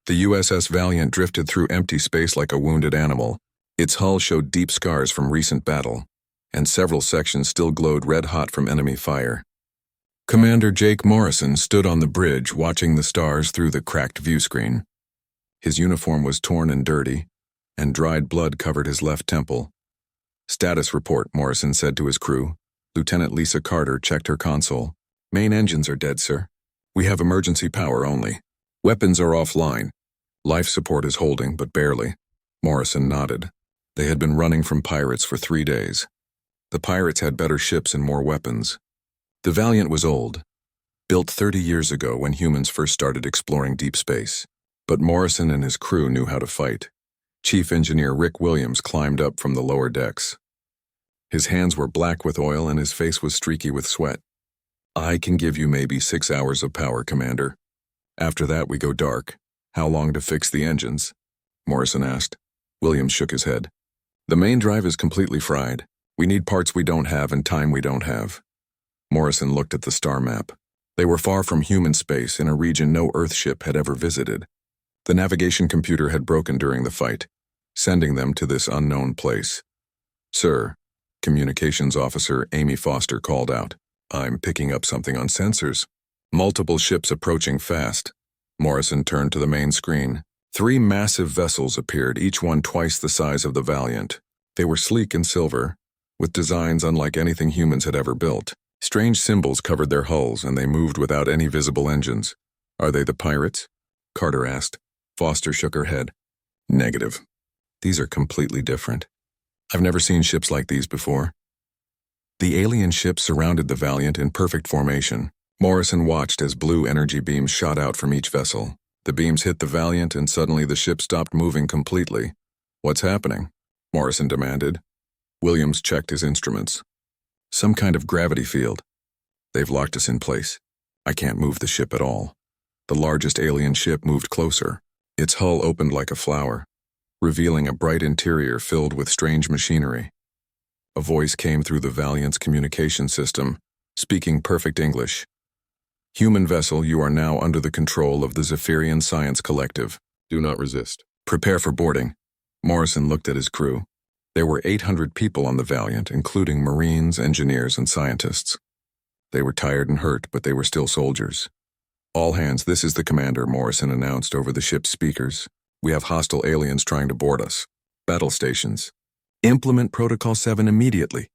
The USS Valiant drifted through empty space like a wounded animal. Its hull showed deep scars from recent battle, and several sections still glowed red-hot from enemy fire. Commander Jake Morrison stood on the bridge watching the stars through the cracked viewscreen. His uniform was torn and dirty, and dried blood covered his left temple. "Status report," Morrison said to his crew. Lieutenant Lisa Carter checked her console. "Main engines are dead, sir. We have emergency power only. Weapons are offline. Life support is holding, but barely." Morrison nodded. They had been running from pirates for 3 days. The pirates had better ships and more weapons. The Valiant was old, built 30 years ago when humans first started exploring deep space. But Morrison and his crew knew how to fight. Chief Engineer Rick Williams climbed up from the lower decks. His hands were black with oil and his face was streaky with sweat. "I can give you maybe 6 hours of power, Commander. After that we go dark." "How long to fix the engines?" Morrison asked. Williams shook his head. "The main drive is completely fried. We need parts we don't have and time we don't have." Morrison looked at the star map. They were far from human space in a region no Earth ship had ever visited. The navigation computer had broken during the fight, sending them to this unknown place. "Sir," Communications Officer Amy Foster called out, "I'm picking up something on sensors. Multiple ships approaching fast." Morrison turned to the main screen. 3 massive vessels appeared, each one twice the size of the Valiant. They were sleek and silver, with designs unlike anything humans had ever built. Strange symbols covered their hulls, and they moved without any visible engines. "Are they the pirates?" Carter asked. Foster shook her head. "Negative. These are completely different. I've never seen ships like these before." The alien ship surrounded the Valiant in perfect formation. Morrison watched as blue energy beams shot out from each vessel. The beams hit the Valiant, and suddenly the ship stopped moving completely. "What's happening?" Morrison demanded. Williams checked his instruments. "Some kind of gravity field. They've locked us in place. I can't move the ship at all." The largest alien ship moved closer. Its hull opened like a flower, revealing a bright interior filled with strange machinery. A voice came through the Valiant's communication system, speaking perfect English. "Human vessel, you are now under the control of the Zephyrian Science Collective. Do not resist. Prepare for boarding." Morrison looked at his crew. There were 800 people on the Valiant, including Marines, engineers, and scientists. They were tired and hurt, but they were still soldiers. "All hands, this is the commander," Morrison announced over the ship's speakers. "We have hostile aliens trying to board us. Battle stations. Implement Protocol 7 immediately."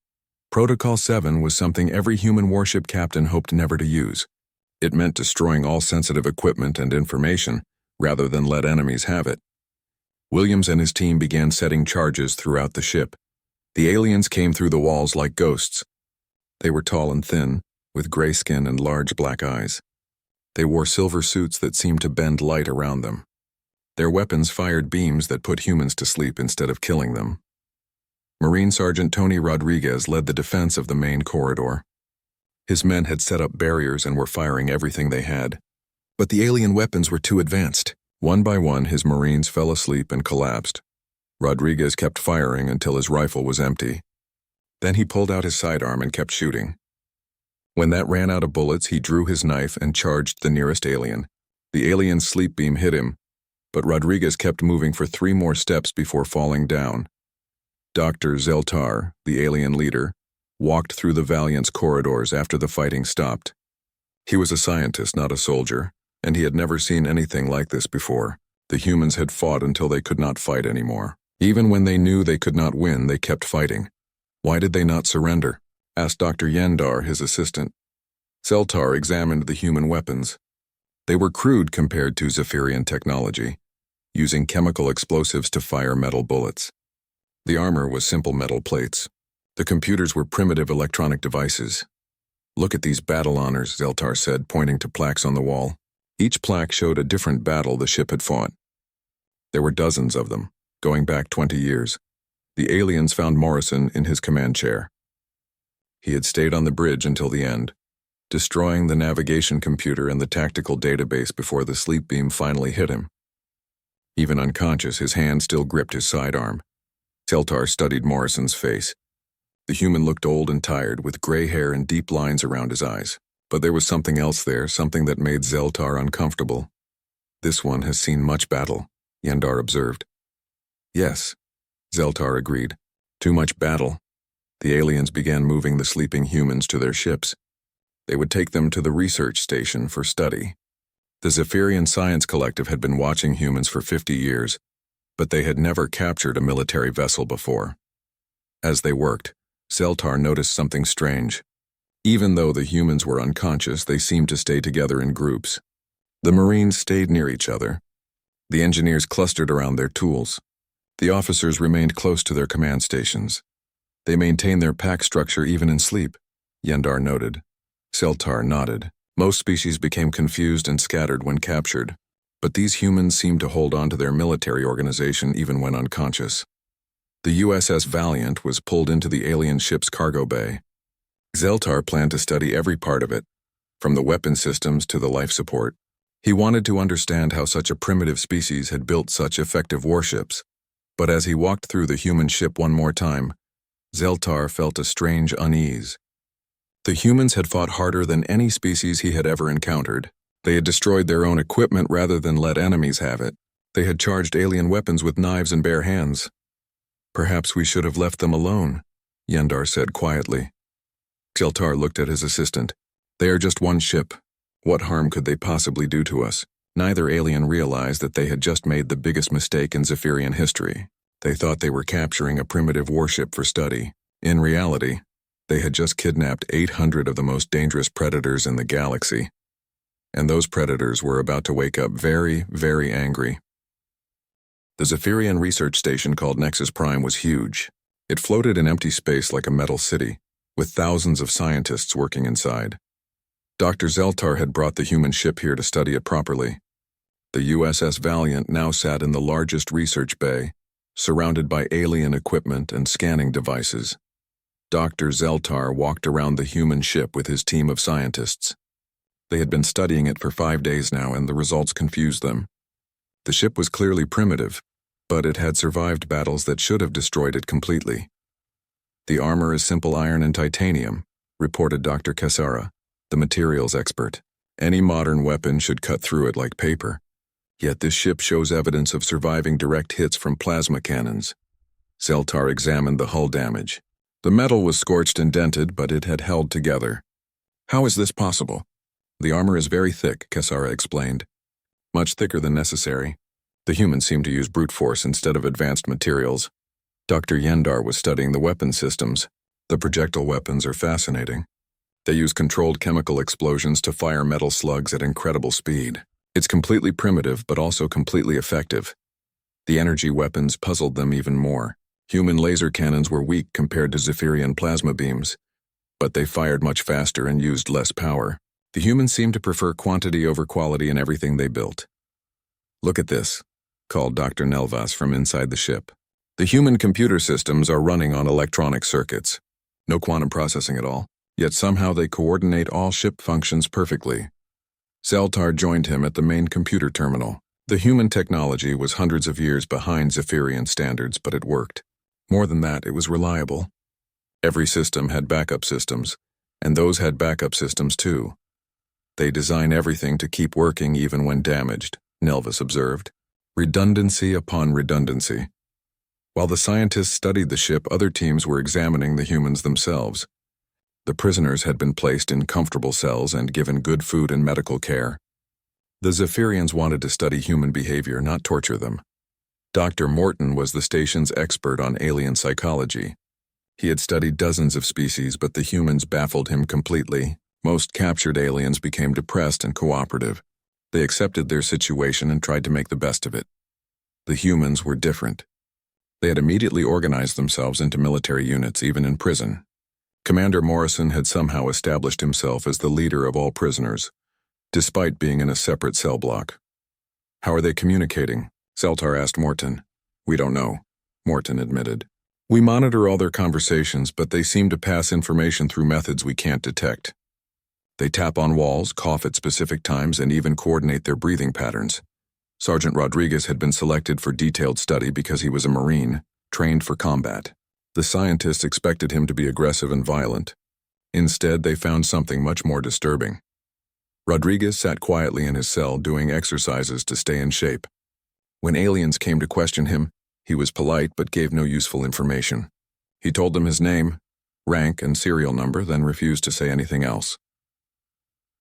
Protocol 7 was something every human warship captain hoped never to use. It meant destroying all sensitive equipment and information, rather than let enemies have it. Williams and his team began setting charges throughout the ship. The aliens came through the walls like ghosts. They were tall and thin, with gray skin and large black eyes. They wore silver suits that seemed to bend light around them. Their weapons fired beams that put humans to sleep instead of killing them. Marine Sergeant Tony Rodriguez led the defense of the main corridor. His men had set up barriers and were firing everything they had. But the alien weapons were too advanced. One by one, his Marines fell asleep and collapsed. Rodriguez kept firing until his rifle was empty. Then he pulled out his sidearm and kept shooting. When that ran out of bullets, he drew his knife and charged the nearest alien. The alien's sleep beam hit him, but Rodriguez kept moving for 3 more steps before falling down. Dr. Zeltar, the alien leader, walked through the Valiant's corridors after the fighting stopped. He was a scientist, not a soldier, and he had never seen anything like this before. The humans had fought until they could not fight anymore. Even when they knew they could not win, they kept fighting. Why did they not surrender? Asked Dr. Yendar, his assistant. Zeltar examined the human weapons. They were crude compared to Zephyrian technology, using chemical explosives to fire metal bullets. The armor was simple metal plates. The computers were primitive electronic devices. "Look at these battle honors," Zeltar said, pointing to plaques on the wall. Each plaque showed a different battle the ship had fought. There were dozens of them, going back 20 years. The aliens found Morrison in his command chair. He had stayed on the bridge until the end, destroying the navigation computer and the tactical database before the sleep beam finally hit him. Even unconscious, his hand still gripped his sidearm. Zeltar studied Morrison's face. The human looked old and tired, with gray hair and deep lines around his eyes. But there was something else there, something that made Zeltar uncomfortable. This one has seen much battle, Yendar observed. Yes, Zeltar agreed. Too much battle. The aliens began moving the sleeping humans to their ships. They would take them to the research station for study. The Zephyrian Science Collective had been watching humans for 50 years, but they had never captured a military vessel before. As they worked, Zeltar noticed something strange. Even though the humans were unconscious, they seemed to stay together in groups. The Marines stayed near each other. The engineers clustered around their tools. The officers remained close to their command stations. They maintained their pack structure even in sleep, Yendar noted. Zeltar nodded. Most species became confused and scattered when captured, but these humans seemed to hold on to their military organization even when unconscious. The USS Valiant was pulled into the alien ship's cargo bay. Zeltar planned to study every part of it, from the weapon systems to the life support. He wanted to understand how such a primitive species had built such effective warships. But as he walked through the human ship one more time, Zeltar felt a strange unease. The humans had fought harder than any species he had ever encountered. They had destroyed their own equipment rather than let enemies have it. They had charged alien weapons with knives and bare hands. Perhaps we should have left them alone, Yendar said quietly. Zeltar looked at his assistant. They are just one ship. What harm could they possibly do to us? Neither alien realized that they had just made the biggest mistake in Zephyrian history. They thought they were capturing a primitive warship for study. In reality, they had just kidnapped 800 of the most dangerous predators in the galaxy. And those predators were about to wake up very, very angry. The Zephyrian research station called Nexus Prime was huge. It floated in empty space like a metal city, with thousands of scientists working inside. Dr. Zeltar had brought the human ship here to study it properly. The USS Valiant now sat in the largest research bay, surrounded by alien equipment and scanning devices. Dr. Zeltar walked around the human ship with his team of scientists. They had been studying it for 5 days now, and the results confused them. The ship was clearly primitive, but it had survived battles that should have destroyed it completely. The armor is simple iron and titanium, reported Dr. Cassara, the materials expert. Any modern weapon should cut through it like paper. Yet this ship shows evidence of surviving direct hits from plasma cannons. Zeltar examined the hull damage. The metal was scorched and dented, but it had held together. How is this possible? The armor is very thick, Cassara explained. Much thicker than necessary. The humans seem to use brute force instead of advanced materials. Dr. Yendar was studying the weapon systems. The projectile weapons are fascinating. They use controlled chemical explosions to fire metal slugs at incredible speed. It's completely primitive, but also completely effective. The energy weapons puzzled them even more. Human laser cannons were weak compared to Zephyrian plasma beams, but they fired much faster and used less power. The humans seemed to prefer quantity over quality in everything they built. Look at this, called Dr. Nelvas from inside the ship. The human computer systems are running on electronic circuits. No quantum processing at all. Yet somehow they coordinate all ship functions perfectly. Zeltar joined him at the main computer terminal. The human technology was hundreds of years behind Zephyrian standards, but it worked. More than that, it was reliable. Every system had backup systems, and those had backup systems too. They design everything to keep working even when damaged, Nelvas observed. Redundancy upon redundancy. While the scientists studied the ship, other teams were examining the humans themselves. The prisoners had been placed in comfortable cells and given good food and medical care. The Zephyrians wanted to study human behavior, not torture them. Dr. Morton was the station's expert on alien psychology. He had studied dozens of species, but the humans baffled him completely. Most captured aliens became depressed and cooperative. They accepted their situation and tried to make the best of it. The humans were different. They had immediately organized themselves into military units, even in prison. Commander Morrison had somehow established himself as the leader of all prisoners, despite being in a separate cell block. How are they communicating? Zeltar asked Morton. We don't know, Morton admitted. We monitor all their conversations, but they seem to pass information through methods we can't detect. They tap on walls, cough at specific times, and even coordinate their breathing patterns. Sergeant Rodriguez had been selected for detailed study because he was a Marine, trained for combat. The scientists expected him to be aggressive and violent. Instead, they found something much more disturbing. Rodriguez sat quietly in his cell doing exercises to stay in shape. When aliens came to question him, he was polite but gave no useful information. He told them his name, rank, and serial number, then refused to say anything else.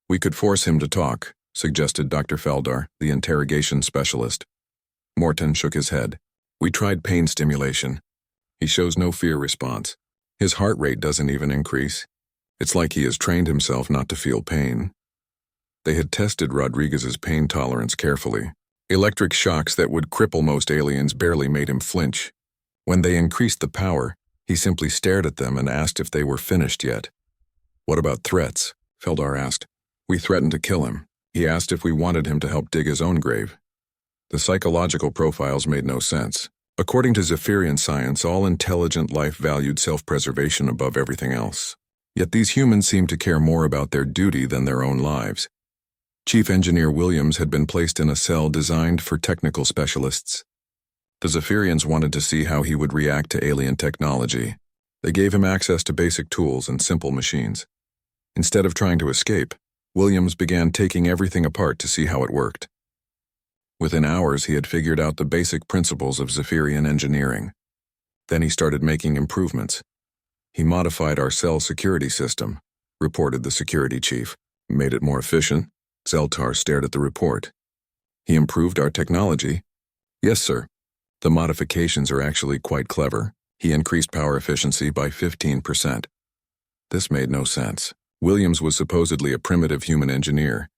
"We could force him to talk," suggested Dr. Feldar, the interrogation specialist. Morton shook his head. "We tried pain stimulation. He shows no fear response. His heart rate doesn't even increase. It's like he has trained himself not to feel pain." They had tested Rodriguez's pain tolerance carefully. Electric shocks that would cripple most aliens barely made him flinch. When they increased the power, he simply stared at them and asked if they were finished yet. "What about threats?" Feldar asked. "We threatened to kill him. He asked if we wanted him to help dig his own grave." The psychological profiles made no sense. According to Zephyrian science, all intelligent life valued self-preservation above everything else. Yet these humans seemed to care more about their duty than their own lives. Chief Engineer Williams had been placed in a cell designed for technical specialists. The Zephyrians wanted to see how he would react to alien technology. They gave him access to basic tools and simple machines. Instead of trying to escape, Williams began taking everything apart to see how it worked. Within hours, he had figured out the basic principles of Zephyrian engineering. Then he started making improvements. "He modified our cell security system," reported the security chief. "Made it more efficient." Zeltar stared at the report. "He improved our technology?" "Yes, sir. The modifications are actually quite clever. He increased power efficiency by 15%. This made no sense. Williams was supposedly a primitive human engineer,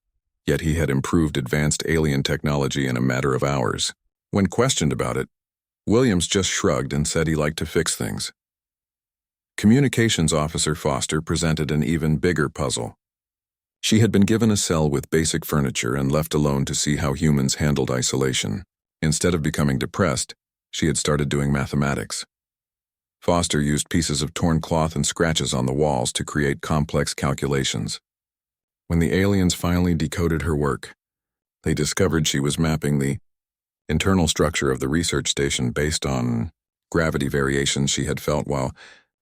yet he had improved advanced alien technology in a matter of hours. When questioned about it, Williams just shrugged and said he liked to fix things. Communications Officer Foster presented an even bigger puzzle. She had been given a cell with basic furniture and left alone to see how humans handled isolation. Instead of becoming depressed, she had started doing mathematics. Foster used pieces of torn cloth and scratches on the walls to create complex calculations. When the aliens finally decoded her work, they discovered she was mapping the internal structure of the research station based on gravity variations she had felt while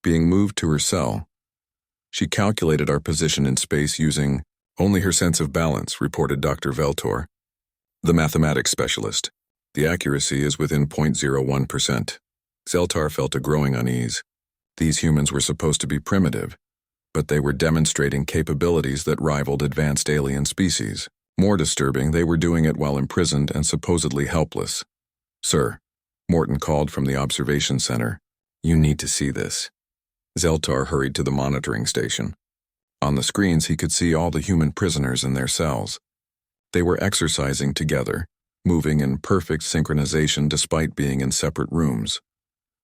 being moved to her cell. She calculated our position in space using only her sense of balance, reported Dr. Veltor, the mathematics specialist. "The accuracy is within 0.01%. Zeltar felt a growing unease. These humans were supposed to be primitive, but they were demonstrating capabilities that rivaled advanced alien species. More disturbing, they were doing it while imprisoned and supposedly helpless. "Sir," Morton called from the observation center, "you need to see this." Zeltar hurried to the monitoring station. On the screens, he could see all the human prisoners in their cells. They were exercising together, moving in perfect synchronization despite being in separate rooms.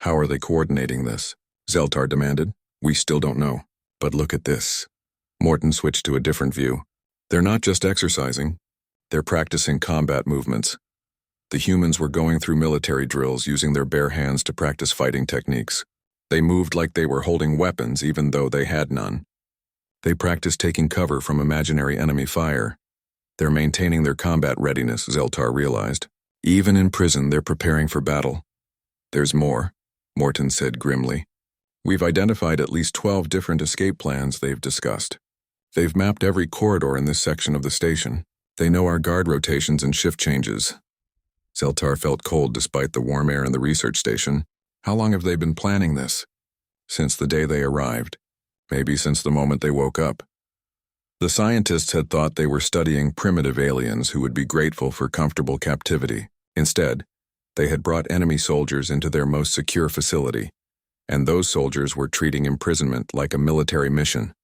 "How are they coordinating this?" Zeltar demanded. "We still don't know. But look at this." Morton switched to a different view. "They're not just exercising. They're practicing combat movements. The humans were going through military drills using their bare hands to practice fighting techniques. They moved like they were holding weapons even though they had none. They practiced taking cover from imaginary enemy fire. They're maintaining their combat readiness," Zeltar realized. "Even in prison, they're preparing for battle." "There's more," Morton said grimly. "We've identified at least 12 different escape plans they've discussed. They've mapped every corridor in this section of the station. They know our guard rotations and shift changes." Zeltar felt cold despite the warm air in the research station. How long have they been planning this? Since the day they arrived. Maybe since the moment they woke up. The scientists had thought they were studying primitive aliens who would be grateful for comfortable captivity. Instead, they had brought enemy soldiers into their most secure facility, and those soldiers were treating imprisonment like a military mission.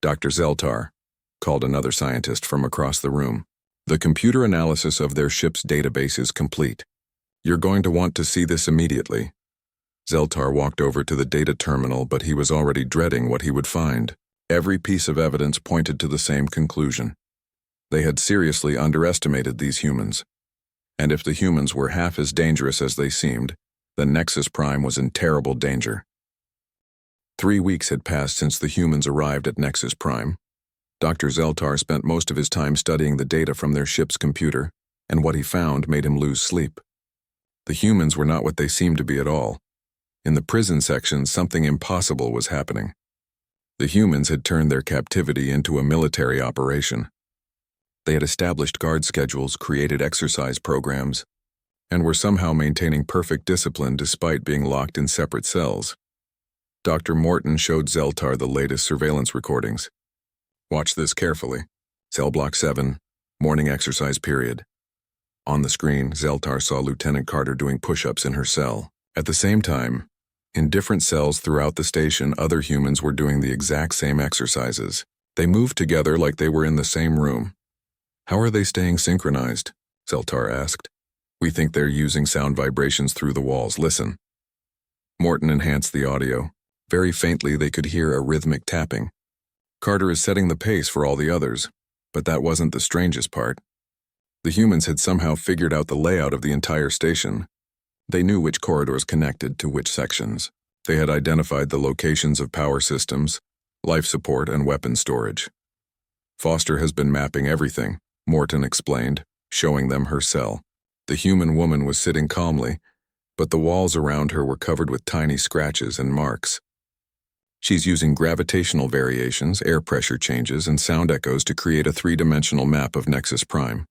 "Dr. Zeltar," called another scientist from across the room, "the computer analysis of their ship's database is complete. You're going to want to see this immediately." Zeltar walked over to the data terminal, but he was already dreading what he would find. Every piece of evidence pointed to the same conclusion. They had seriously underestimated these humans. And if the humans were half as dangerous as they seemed, then Nexus Prime was in terrible danger. 3 weeks had passed since the humans arrived at Nexus Prime. Dr. Zeltar spent most of his time studying the data from their ship's computer, and what he found made him lose sleep. The humans were not what they seemed to be at all. In the prison section, something impossible was happening. The humans had turned their captivity into a military operation. They had established guard schedules, created exercise programs, and were somehow maintaining perfect discipline despite being locked in separate cells. Dr. Morton showed Zeltar the latest surveillance recordings. Watch this carefully. Cell Block 7, morning exercise period. On the screen, Zeltar saw Lieutenant Carter doing push-ups in her cell. At the same time, in different cells throughout the station, other humans were doing the exact same exercises. They moved together like they were in the same room. How are they staying synchronized? Zeltar asked. We think they're using sound vibrations through the walls. Listen. Morton enhanced the audio. Very faintly, they could hear a rhythmic tapping. Carter is setting the pace for all the others, but that wasn't the strangest part. The humans had somehow figured out the layout of the entire station. They knew which corridors connected to which sections. They had identified the locations of power systems, life support, and weapon storage. Foster has been mapping everything, Morton explained, showing them her cell. The human woman was sitting calmly, but the walls around her were covered with tiny scratches and marks. She's using gravitational variations, air pressure changes, and sound echoes to create a three-dimensional map of Nexus Prime.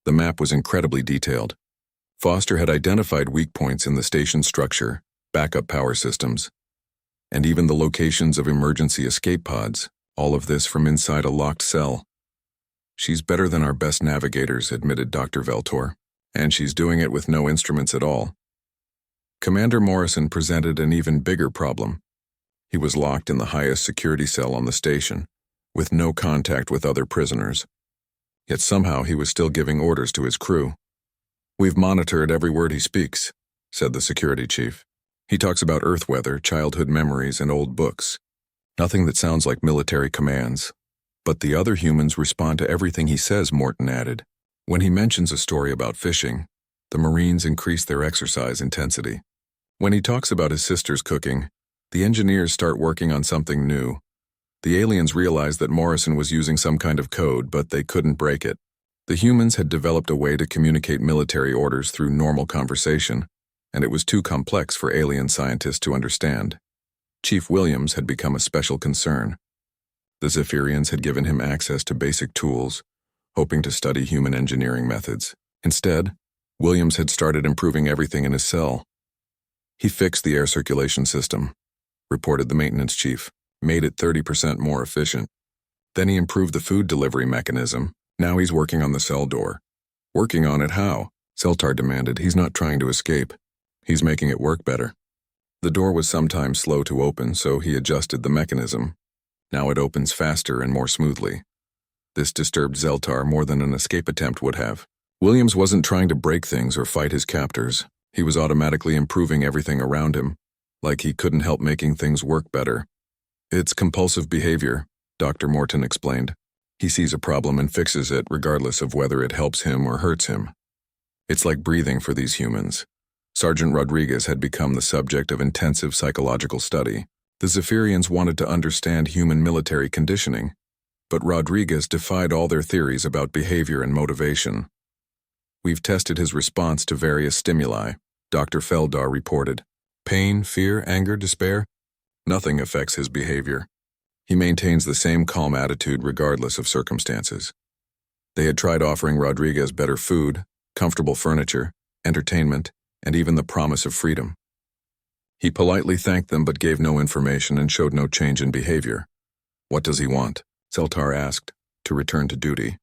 The map was incredibly detailed. Foster had identified weak points in the station's structure, backup power systems, and even the locations of emergency escape pods, all of this from inside a locked cell. She's better than our best navigators, admitted Dr. Veltor, and she's doing it with no instruments at all. Commander Morrison presented an even bigger problem. He was locked in the highest security cell on the station, with no contact with other prisoners. Yet somehow he was still giving orders to his crew. We've monitored every word he speaks, said the security chief. He talks about Earth weather, childhood memories, and old books. Nothing that sounds like military commands. But the other humans respond to everything he says, Morton added. When he mentions a story about fishing, the Marines increase their exercise intensity. When he talks about his sister's cooking, the engineers start working on something new. The aliens realized that Morrison was using some kind of code, but they couldn't break it. The humans had developed a way to communicate military orders through normal conversation, and it was too complex for alien scientists to understand. Chief Williams had become a special concern. The Zephyrians had given him access to basic tools, hoping to study human engineering methods. Instead, Williams had started improving everything in his cell. He fixed the air circulation system, reported the maintenance chief, made it 30% more efficient. Then he improved the food delivery mechanism. Now he's working on the cell door. Working on it how? Zeltar demanded. He's not trying to escape. He's making it work better. The door was sometimes slow to open, so he adjusted the mechanism. Now it opens faster and more smoothly. This disturbed Zeltar more than an escape attempt would have. Williams wasn't trying to break things or fight his captors. He was automatically improving everything around him, like he couldn't help making things work better. It's compulsive behavior, Dr. Morton explained. He sees a problem and fixes it regardless of whether it helps him or hurts him. It's like breathing for these humans. Sergeant Rodriguez had become the subject of intensive psychological study. The Zephyrians wanted to understand human military conditioning, but Rodriguez defied all their theories about behavior and motivation. We've tested his response to various stimuli, Dr. Feldar reported. Pain, fear, anger, despair? Nothing affects his behavior. He maintains the same calm attitude regardless of circumstances. They had tried offering Rodriguez better food, comfortable furniture, entertainment, and even the promise of freedom. He politely thanked them but gave no information and showed no change in behavior. What does he want? Zeltar asked. To return to duty.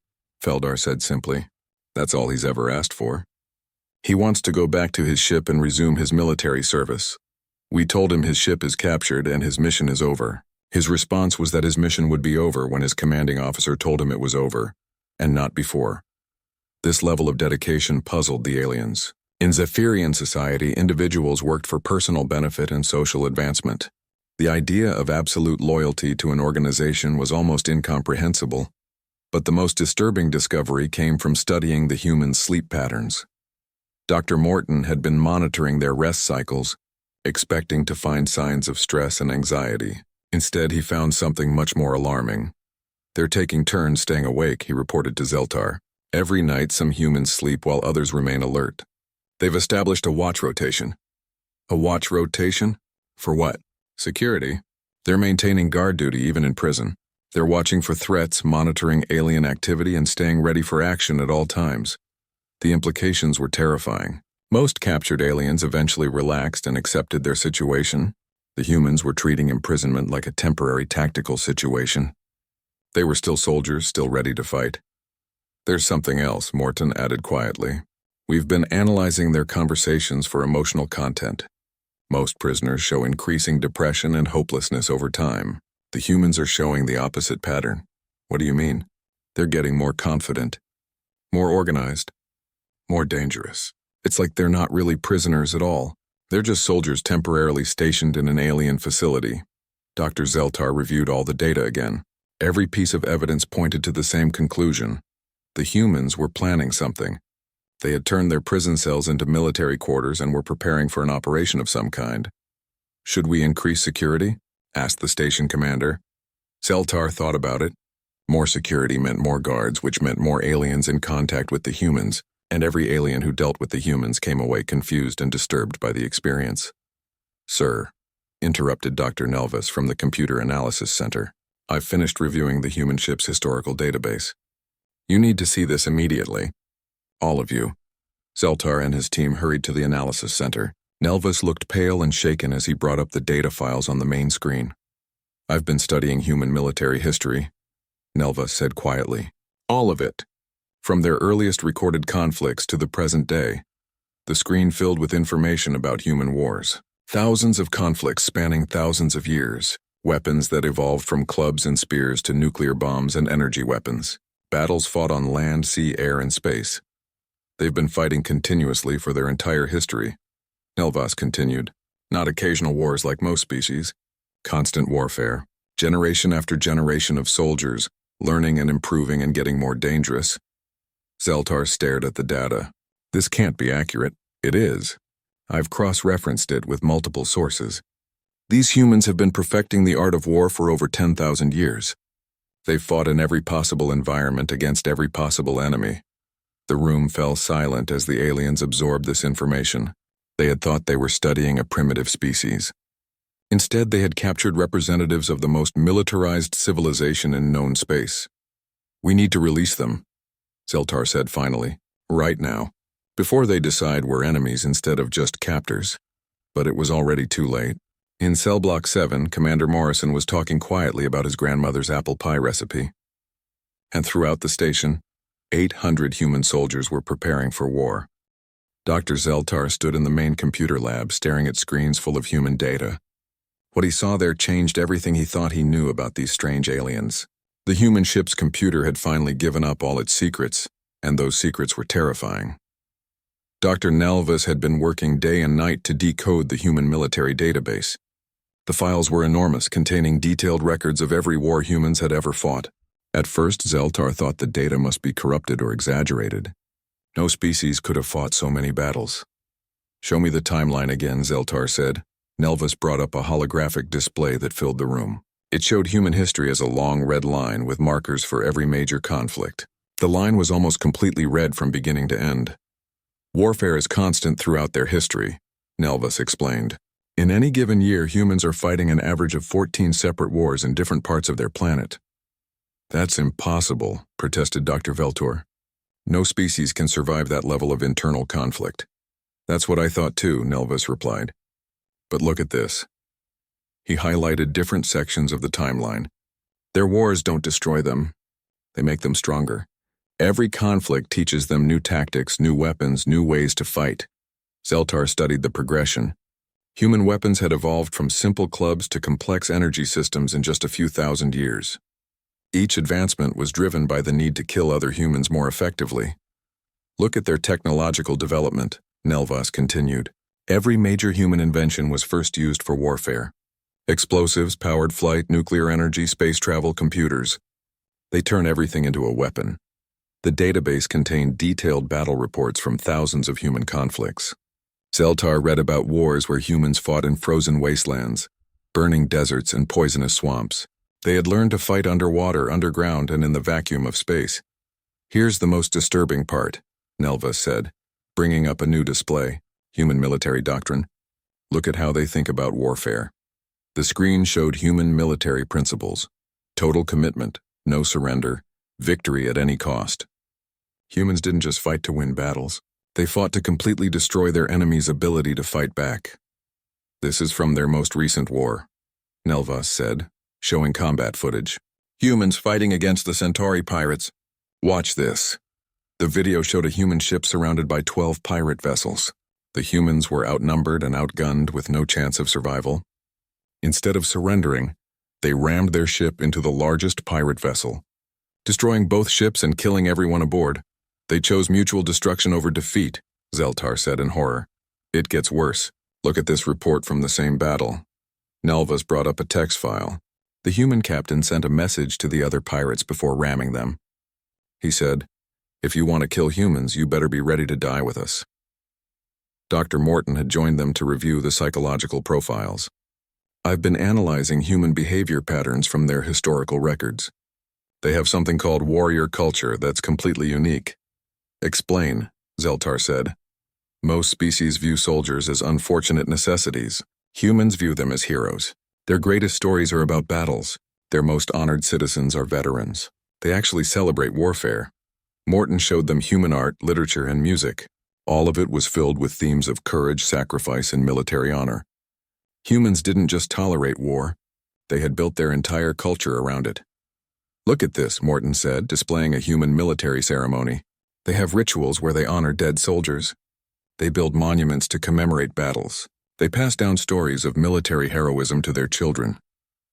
Feldar said simply. That's all he's ever asked for. He wants to go back to his ship and resume his military service. We told him his ship is captured and his mission is over. His response was that his mission would be over when his commanding officer told him it was over, and not before. This level of dedication puzzled the aliens. In Zephyrian society, individuals worked for personal benefit and social advancement. The idea of absolute loyalty to an organization was almost incomprehensible. But the most disturbing discovery came from studying the human sleep patterns. Dr. Morton had been monitoring their rest cycles, expecting to find signs of stress and anxiety. Instead, he found something much more alarming. They're taking turns staying awake, he reported to Zeltar. Every night, some humans sleep while others remain alert. They've established a watch rotation. A watch rotation? For what? Security. They're maintaining guard duty even in prison. They're watching for threats, monitoring alien activity, and staying ready for action at all times. The implications were terrifying. Most captured aliens eventually relaxed and accepted their situation. The humans were treating imprisonment like a temporary tactical situation. They were still soldiers, still ready to fight. There's something else, Morton added quietly. We've been analyzing their conversations for emotional content. Most prisoners show increasing depression and hopelessness over time. The humans are showing the opposite pattern. What do you mean? They're getting more confident, more organized, more dangerous. It's like they're not really prisoners at all. They're just soldiers temporarily stationed in an alien facility. Dr. Zeltar reviewed all the data again. Every piece of evidence pointed to the same conclusion. The humans were planning something. They had turned their prison cells into military quarters and were preparing for an operation of some kind. Should we increase security? Asked the station commander. Zeltar thought about it. More security meant more guards, which meant more aliens in contact with the humans, and every alien who dealt with the humans came away confused and disturbed by the experience. Sir, interrupted Dr. Nelvis from the Computer Analysis Center, I've finished reviewing the human ship's historical database. You need to see this immediately. All of you. Zeltar and his team hurried to the analysis center. Nelvis looked pale and shaken as he brought up the data files on the main screen. I've been studying human military history, Nelvis said quietly. All of it. From their earliest recorded conflicts to the present day. The screen filled with information about human wars. Thousands of conflicts spanning thousands of years. Weapons that evolved from clubs and spears to nuclear bombs and energy weapons. Battles fought on land, sea, air, and space. They've been fighting continuously for their entire history. Nelvas continued. Not occasional wars like most species. Constant warfare. Generation after generation of soldiers, learning and improving and getting more dangerous. Zeltar stared at the data. This can't be accurate. It is. I've cross-referenced it with multiple sources. These humans have been perfecting the art of war for over 10,000 years. They've fought in every possible environment against every possible enemy. The room fell silent as the aliens absorbed this information. They had thought they were studying a primitive species. Instead, they had captured representatives of the most militarized civilization in known space. We need to release them, Zeltar said finally, right now, before they decide we're enemies instead of just captors. But it was already too late. In Cell Block 7, Commander Morrison was talking quietly about his grandmother's apple pie recipe. And throughout the station, 800 human soldiers were preparing for war. Dr. Zeltar stood in the main computer lab staring at screens full of human data. What he saw there changed everything he thought he knew about these strange aliens. The human ship's computer had finally given up all its secrets, and those secrets were terrifying. Dr. Nelvis had been working day and night to decode the human military database. The files were enormous, containing detailed records of every war humans had ever fought. At first, Zeltar thought the data must be corrupted or exaggerated. No species could have fought so many battles. Show me the timeline again, Zeltar said. Nelvis brought up a holographic display that filled the room. It showed human history as a long red line with markers for every major conflict. The line was almost completely red from beginning to end. Warfare is constant throughout their history, Nelvis explained. In any given year, humans are fighting an average of 14 separate wars in different parts of their planet. That's impossible, protested Dr. Veltor. No species can survive that level of internal conflict. That's what I thought too, Nelvis replied. But look at this. He highlighted different sections of the timeline. Their wars don't destroy them. They make them stronger. Every conflict teaches them new tactics, new weapons, new ways to fight. Zeltar studied the progression. Human weapons had evolved from simple clubs to complex energy systems in just a few thousand years. Each advancement was driven by the need to kill other humans more effectively. Look at their technological development, Nelvas continued. Every major human invention was first used for warfare. Explosives, powered flight, nuclear energy, space travel, computers. They turn everything into a weapon. The database contained detailed battle reports from thousands of human conflicts. Zeltar read about wars where humans fought in frozen wastelands, burning deserts and poisonous swamps. They had learned to fight underwater, underground, and in the vacuum of space. Here's the most disturbing part, Nelvas said, bringing up a new display, Human Military Doctrine. Look at how they think about warfare. The screen showed human military principles. Total commitment, no surrender, victory at any cost. Humans didn't just fight to win battles. They fought to completely destroy their enemy's ability to fight back. This is from their most recent war, Nelvas said, showing combat footage. Humans fighting against the Centauri pirates. Watch this. The video showed a human ship surrounded by 12 pirate vessels. The humans were outnumbered and outgunned with no chance of survival. Instead of surrendering, they rammed their ship into the largest pirate vessel, destroying both ships and killing everyone aboard. They chose mutual destruction over defeat, Zeltar said in horror. It gets worse. Look at this report from the same battle. Nelvas brought up a text file. The human captain sent a message to the other pirates before ramming them. He said, "If you want to kill humans, you better be ready to die with us." Dr. Morton had joined them to review the psychological profiles. "I've been analyzing human behavior patterns from their historical records. They have something called warrior culture that's completely unique." "Explain," Zeltar said. "Most species view soldiers as unfortunate necessities. Humans view them as heroes. Their greatest stories are about battles. Their most honored citizens are veterans. They actually celebrate warfare." Morton showed them human art, literature, and music. All of it was filled with themes of courage, sacrifice, and military honor. Humans didn't just tolerate war. They had built their entire culture around it. "Look at this," Morton said, displaying a human military ceremony. "They have rituals where they honor dead soldiers. They build monuments to commemorate battles. They pass down stories of military heroism to their children."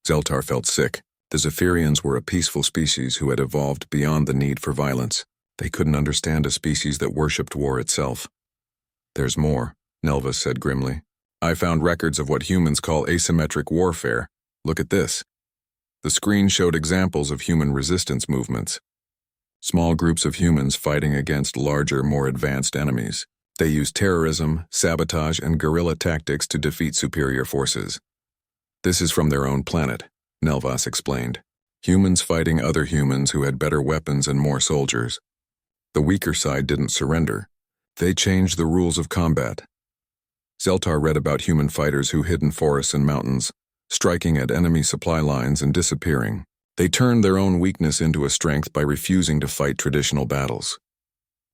Zeltar felt sick. The Zephyrians were a peaceful species who had evolved beyond the need for violence. They couldn't understand a species that worshipped war itself. "There's more," Nelvas said grimly. "I found records of what humans call asymmetric warfare. Look at this." The screen showed examples of human resistance movements. Small groups of humans fighting against larger, more advanced enemies. They used terrorism, sabotage, and guerrilla tactics to defeat superior forces. "This is from their own planet," Nelvas explained. "Humans fighting other humans who had better weapons and more soldiers. The weaker side didn't surrender. They changed the rules of combat." Zeltar read about human fighters who hid in forests and mountains, striking at enemy supply lines and disappearing. They turned their own weakness into a strength by refusing to fight traditional battles.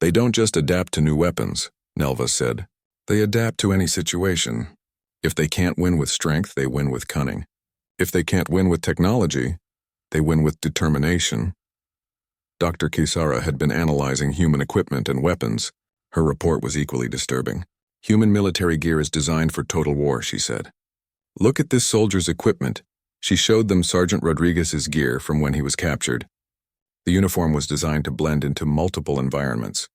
"They don't just adapt to new weapons," Nelvas said. "They adapt to any situation. If they can't win with strength, they win with cunning. If they can't win with technology, they win with determination." Dr. Kisara had been analyzing human equipment and weapons. Her report was equally disturbing. "Human military gear is designed for total war," she said. "Look at this soldier's equipment." She showed them Sergeant Rodriguez's gear from when he was captured. The uniform was designed to blend into multiple environments.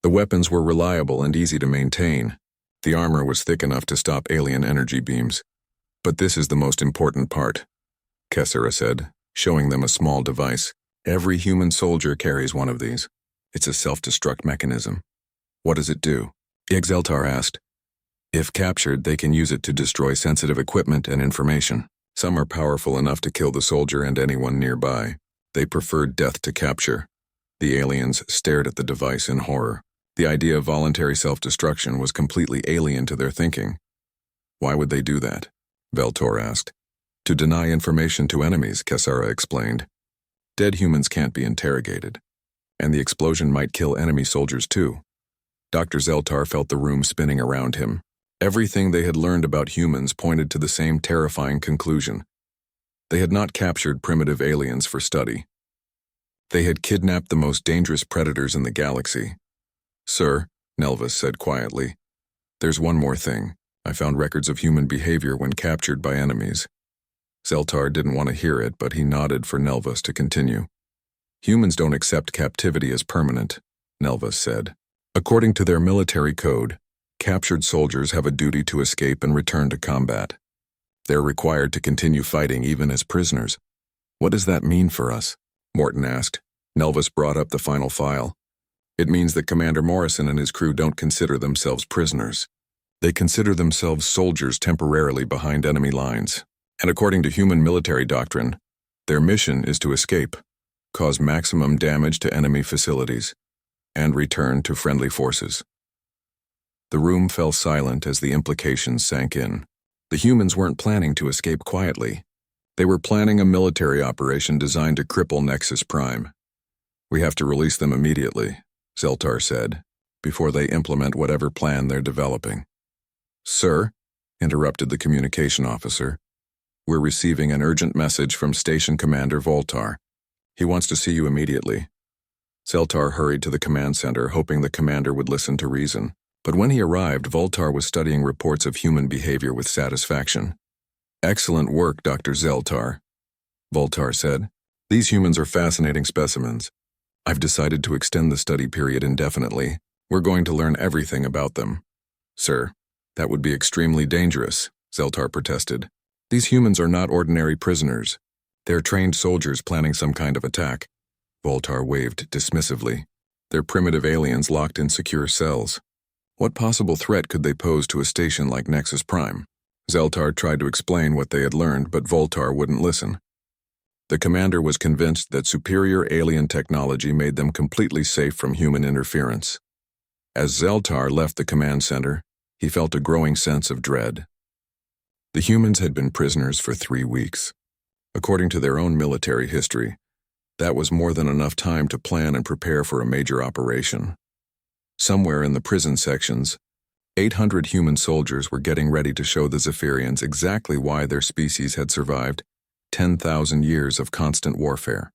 The weapons were reliable and easy to maintain. The armor was thick enough to stop alien energy beams. "But this is the most important part," Kessera said, showing them a small device. "Every human soldier carries one of these. It's a self-destruct mechanism." "What does it do?" Zeltar asked. "If captured, they can use it to destroy sensitive equipment and information. Some are powerful enough to kill the soldier and anyone nearby. They preferred death to capture." The aliens stared at the device in horror. The idea of voluntary self-destruction was completely alien to their thinking. "Why would they do that?" Veltor asked. "To deny information to enemies," Kessera explained. "Dead humans can't be interrogated. And the explosion might kill enemy soldiers too." Dr. Zeltar felt the room spinning around him. Everything they had learned about humans pointed to the same terrifying conclusion. They had not captured primitive aliens for study. They had kidnapped the most dangerous predators in the galaxy. "Sir," Nelvas said quietly, "there's one more thing. I found records of human behavior when captured by enemies." Zeltar didn't want to hear it, but he nodded for Nelvas to continue. "Humans don't accept captivity as permanent," Nelvas said. "According to their military code, captured soldiers have a duty to escape and return to combat. They're required to continue fighting even as prisoners." "What does that mean for us?" Morton asked. Nelvas brought up the final file. "It means that Commander Morrison and his crew don't consider themselves prisoners. They consider themselves soldiers temporarily behind enemy lines. And according to human military doctrine, their mission is to escape, cause maximum damage to enemy facilities, and return to friendly forces." The room fell silent as the implications sank in. The humans weren't planning to escape quietly. They were planning a military operation designed to cripple Nexus Prime. "We have to release them immediately," Zeltar said, "before they implement whatever plan they're developing." "Sir," interrupted the communication officer, "we're receiving an urgent message from Station Commander Voltar. He wants to see you immediately." Zeltar hurried to the command center, hoping the commander would listen to reason. But when he arrived, Voltar was studying reports of human behavior with satisfaction. "Excellent work, Dr. Zeltar," Voltar said. "These humans are fascinating specimens. I've decided to extend the study period indefinitely. We're going to learn everything about them." "Sir, that would be extremely dangerous," Zeltar protested. "These humans are not ordinary prisoners. They're trained soldiers planning some kind of attack." Voltar waved dismissively. "They're primitive aliens locked in secure cells. What possible threat could they pose to a station like Nexus Prime?" Zeltar tried to explain what they had learned, but Voltar wouldn't listen. The commander was convinced that superior alien technology made them completely safe from human interference. As Zeltar left the command center, he felt a growing sense of dread. The humans had been prisoners for 3 weeks. According to their own military history, that was more than enough time to plan and prepare for a major operation. Somewhere in the prison sections, 800 human soldiers were getting ready to show the Zephyrians exactly why their species had survived 10,000 years of constant warfare.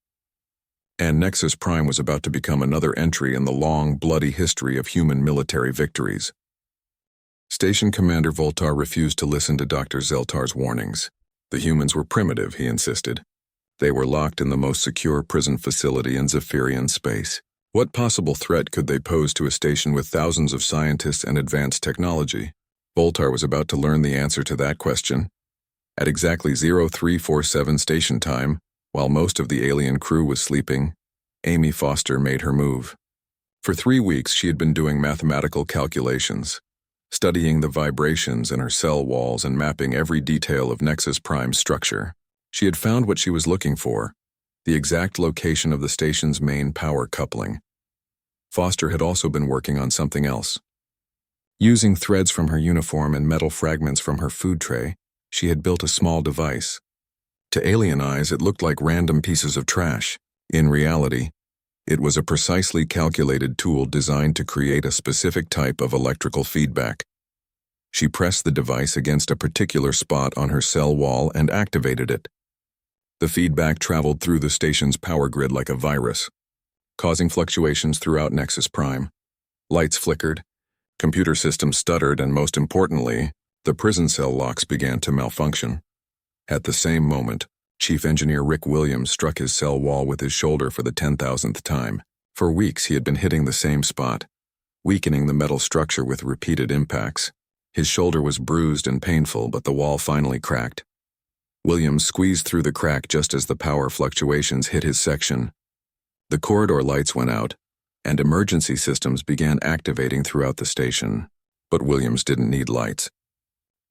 And Nexus Prime was about to become another entry in the long, bloody history of human military victories. Station Commander Voltar refused to listen to Dr. Zeltar's warnings. The humans were primitive, he insisted. They were locked in the most secure prison facility in Zephyrian space. What possible threat could they pose to a station with thousands of scientists and advanced technology? Voltar was about to learn the answer to that question. At exactly 0347 station time, while most of the alien crew was sleeping, Amy Foster made her move. For 3 weeks, she had been doing mathematical calculations, studying the vibrations in her cell walls and mapping every detail of Nexus Prime's structure. She had found what she was looking for, the exact location of the station's main power coupling. Foster had also been working on something else. Using threads from her uniform and metal fragments from her food tray, she had built a small device. To alien eyes, it looked like random pieces of trash. In reality, it was a precisely calculated tool designed to create a specific type of electrical feedback. She pressed the device against a particular spot on her cell wall and activated it. The feedback traveled through the station's power grid like a virus, causing fluctuations throughout Nexus Prime. Lights flickered, computer systems stuttered, and most importantly, the prison cell locks began to malfunction. At the same moment, Chief Engineer Rick Williams struck his cell wall with his shoulder for the 10,000th time. For weeks, he had been hitting the same spot, weakening the metal structure with repeated impacts. His shoulder was bruised and painful, but the wall finally cracked. Williams squeezed through the crack just as the power fluctuations hit his section. The corridor lights went out, and emergency systems began activating throughout the station. But Williams didn't need lights.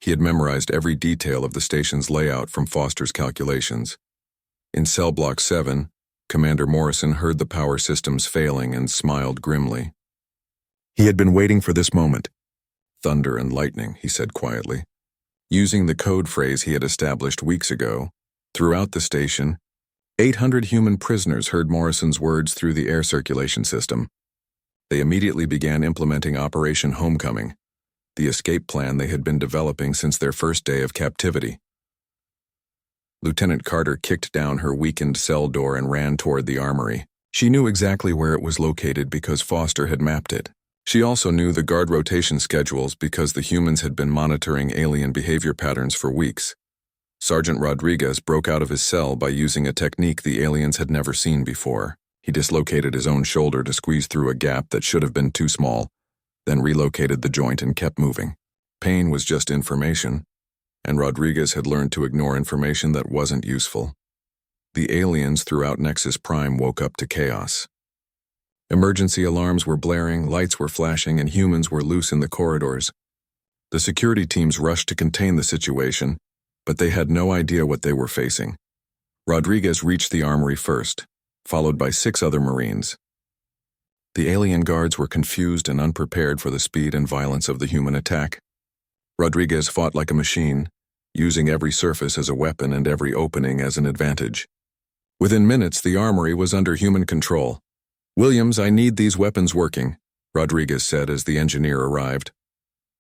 He had memorized every detail of the station's layout from Foster's calculations. In Cell Block 7, Commander Morrison heard the power systems failing and smiled grimly. He had been waiting for this moment. "Thunder and lightning," he said quietly. Using the code phrase he had established weeks ago, throughout the station, 800 human prisoners heard Morrison's words through the air circulation system. They immediately began implementing Operation Homecoming, the escape plan they had been developing since their first day of captivity. Lieutenant Carter kicked down her weakened cell door and ran toward the armory. She knew exactly where it was located because Foster had mapped it. She also knew the guard rotation schedules because the humans had been monitoring alien behavior patterns for weeks. Sergeant Rodriguez broke out of his cell by using a technique the aliens had never seen before. He dislocated his own shoulder to squeeze through a gap that should have been too small, then relocated the joint and kept moving. Pain was just information, and Rodriguez had learned to ignore information that wasn't useful. The aliens throughout Nexus Prime woke up to chaos. Emergency alarms were blaring, lights were flashing, and humans were loose in the corridors. The security teams rushed to contain the situation, but they had no idea what they were facing. Rodriguez reached the armory first, followed by 6 other Marines. The alien guards were confused and unprepared for the speed and violence of the human attack. Rodriguez fought like a machine, using every surface as a weapon and every opening as an advantage. Within minutes, the armory was under human control. "Williams, I need these weapons working," Rodriguez said as the engineer arrived.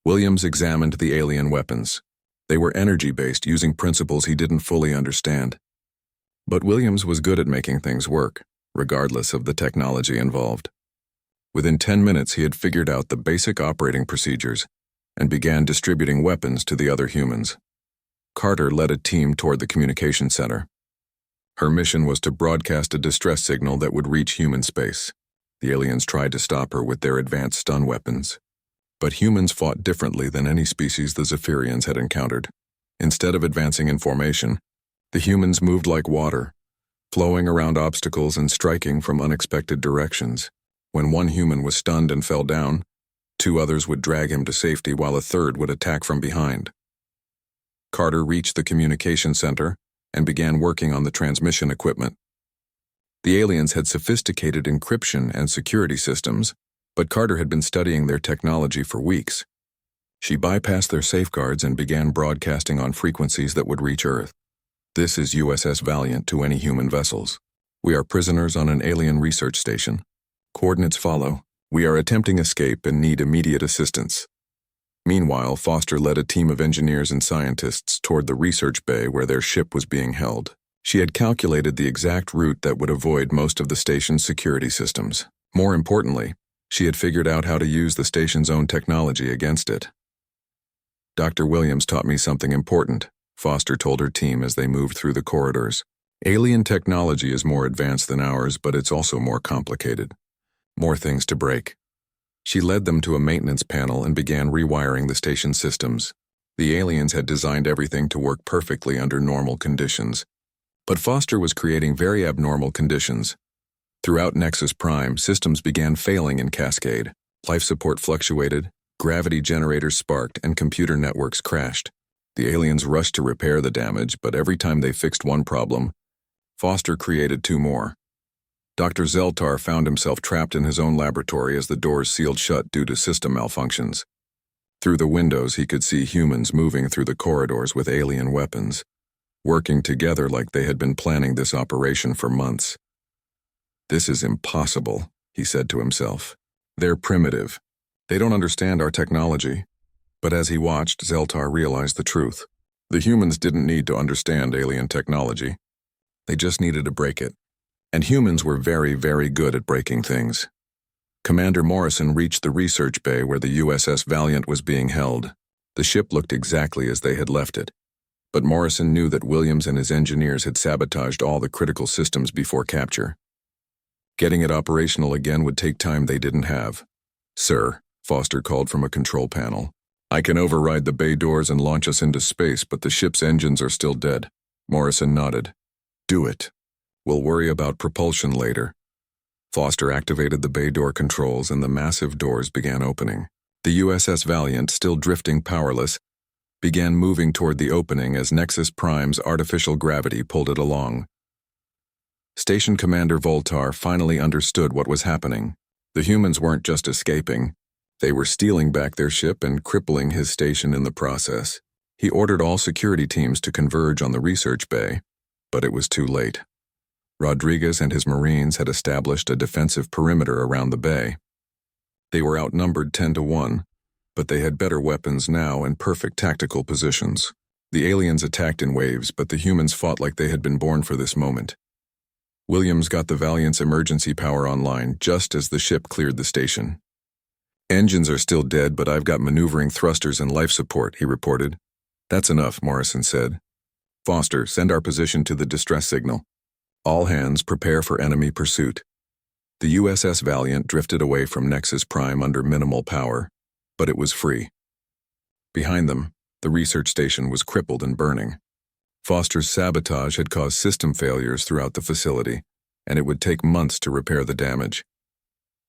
Williams examined the alien weapons. They were energy-based, using principles he didn't fully understand. But Williams was good at making things work, regardless of the technology involved. Within 10 minutes, he had figured out the basic operating procedures and began distributing weapons to the other humans. Carter led a team toward the communication center. Her mission was to broadcast a distress signal that would reach human space. The aliens tried to stop her with their advanced stun weapons. But humans fought differently than any species the Zephyrians had encountered. Instead of advancing in formation, the humans moved like water, flowing around obstacles and striking from unexpected directions. When one human was stunned and fell down, 2 others would drag him to safety while a third would attack from behind. Carter reached the communication center and began working on the transmission equipment. The aliens had sophisticated encryption and security systems, but Carter had been studying their technology for weeks. She bypassed their safeguards and began broadcasting on frequencies that would reach Earth. "This is USS Valiant to any human vessels. We are prisoners on an alien research station. Coordinates follow. We are attempting escape and need immediate assistance." Meanwhile, Foster led a team of engineers and scientists toward the research bay where their ship was being held. She had calculated the exact route that would avoid most of the station's security systems. More importantly, she had figured out how to use the station's own technology against it. "Dr. Williams taught me something important," Foster told her team as they moved through the corridors. "Alien technology is more advanced than ours, but it's also more complicated. More things to break." She led them to a maintenance panel and began rewiring the station systems. The aliens had designed everything to work perfectly under normal conditions. But Foster was creating very abnormal conditions. Throughout Nexus Prime, systems began failing in cascade. Life support fluctuated, gravity generators sparked, and computer networks crashed. The aliens rushed to repair the damage, but every time they fixed one problem, Foster created 2 more. Dr. Zeltar found himself trapped in his own laboratory as the doors sealed shut due to system malfunctions. Through the windows, he could see humans moving through the corridors with alien weapons, working together like they had been planning this operation for months. "This is impossible," he said to himself. "They're primitive. They don't understand our technology." But as he watched, Zeltar realized the truth. The humans didn't need to understand alien technology. They just needed to break it. And humans were very, very good at breaking things. Commander Morrison reached the research bay where the USS Valiant was being held. The ship looked exactly as they had left it. But Morrison knew that Williams and his engineers had sabotaged all the critical systems before capture. Getting it operational again would take time they didn't have. "Sir," Foster called from a control panel, "I can override the bay doors and launch us into space, but the ship's engines are still dead." Morrison nodded. "Do it. We'll worry about propulsion later." Foster activated the bay door controls and the massive doors began opening. The USS Valiant, still drifting powerless, began moving toward the opening as Nexus Prime's artificial gravity pulled it along. Station Commander Voltar finally understood what was happening. The humans weren't just escaping. They were stealing back their ship and crippling his station in the process. He ordered all security teams to converge on the research bay, but it was too late. Rodriguez and his Marines had established a defensive perimeter around the bay. They were outnumbered 10-1, but they had better weapons now and perfect tactical positions. The aliens attacked in waves, but the humans fought like they had been born for this moment. Williams got the Valiant's emergency power online just as the ship cleared the station. "Engines are still dead, but I've got maneuvering thrusters and life support," he reported. "That's enough," Morrison said. "Foster, send our position to the distress signal. All hands prepare for enemy pursuit." The USS Valiant drifted away from Nexus Prime under minimal power, but it was free. Behind them, the research station was crippled and burning. Foster's sabotage had caused system failures throughout the facility, and it would take months to repair the damage.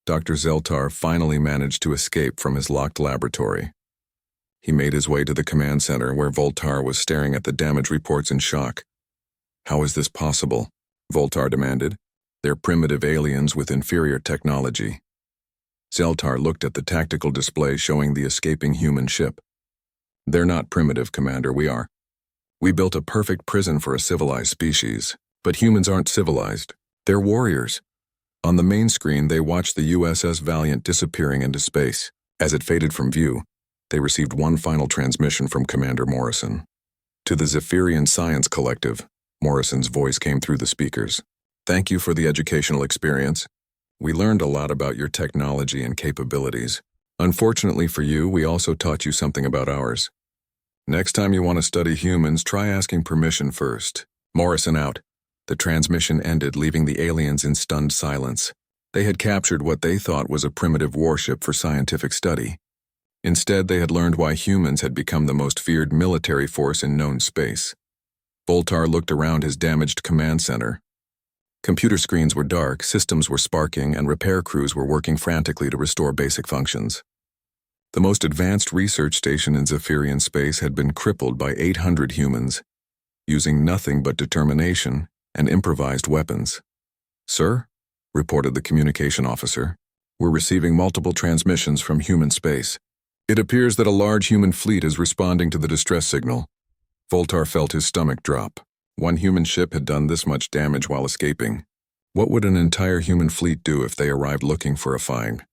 Dr. Zeltar finally managed to escape from his locked laboratory. He made his way to the command center where Voltar was staring at the damage reports in shock. "How is this possible?" Voltar demanded. "They're primitive aliens with inferior technology." Zeltar looked at the tactical display showing the escaping human ship. "They're not primitive, Commander, we are." We built a perfect prison for a civilized species. But humans aren't civilized. They're warriors. On the main screen, they watched the USS Valiant disappearing into space. As it faded from view, they received one final transmission from Commander Morrison. To the Zephyrian Science Collective, Morrison's voice came through the speakers. Thank you for the educational experience. We learned a lot about your technology and capabilities. Unfortunately for you, we also taught you something about ours. Next time you want to study humans, try asking permission first. Morrison out. The transmission ended, leaving the aliens in stunned silence. They had captured what they thought was a primitive warship for scientific study. Instead, they had learned why humans had become the most feared military force in known space. Voltar looked around his damaged command center. Computer screens were dark, systems were sparking, and repair crews were working frantically to restore basic functions. The most advanced research station in Zephyrian space had been crippled by 800 humans, using nothing but determination and improvised weapons. "Sir," reported the communication officer, "we're receiving multiple transmissions from human space. It appears that a large human fleet is responding to the distress signal." Voltar felt his stomach drop. One human ship had done this much damage while escaping. What would an entire human fleet do if they arrived looking for a find?